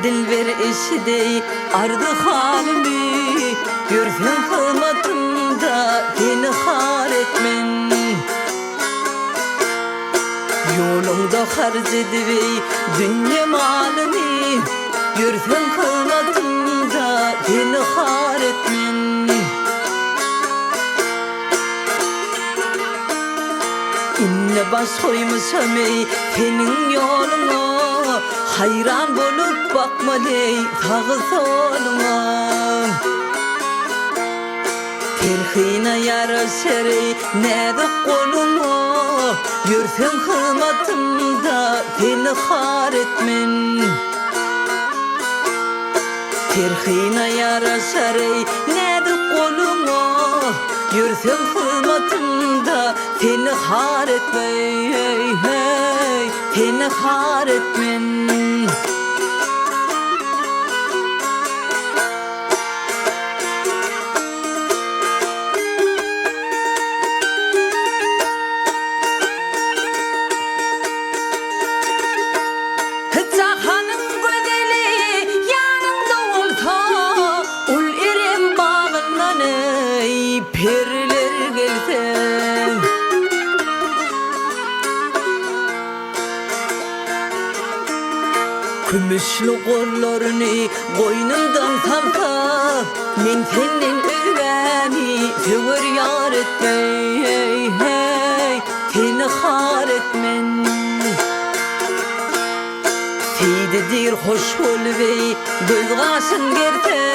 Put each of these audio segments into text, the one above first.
dilber eşidey ardı halimi, görsen kılmatımda beni har etmen. Yolumda harc edivey dünya malimi, görsen kılmatımda beni har etmen. İnne baş koymuşam ey senin yoluna, hayran bolup bakma ey tağı soluna. Terhine yaraşar ey nedik koluna, görsen hırmatımda beni har etmen. Terhine yaraşar ey nedik koluna, görsen hırmatımda beni har etmen, beni har etmen. Cahanın güzeli yanında olsa, ul erim bağından ey periler gelse. Kümüşlü kollarını boynumdan salsa, men senin özgeni söver yar etmey, seni har etmen. Seydidir hoş olvey göz kaşın gerte,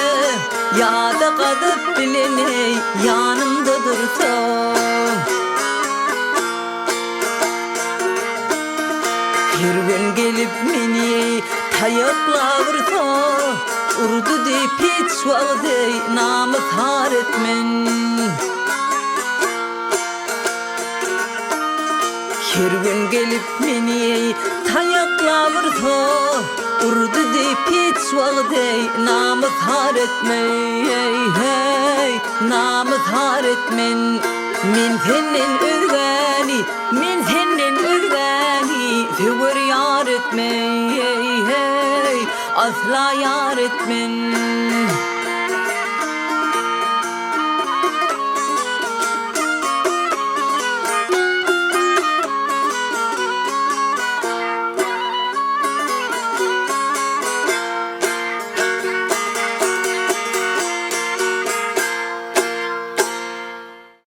yada kadıp bileney yanımda dursa. Bir gün gelip meni tayakla vursa, urdu deyip hiç vağdey namı har etmen. Bir gün gelip meni tayakla vursa, urdu deyip hiç vağdey namı har etmen, namı har etmen. Men senin özgeni, men senin özgeni söver yar etmen, asla yar etmen.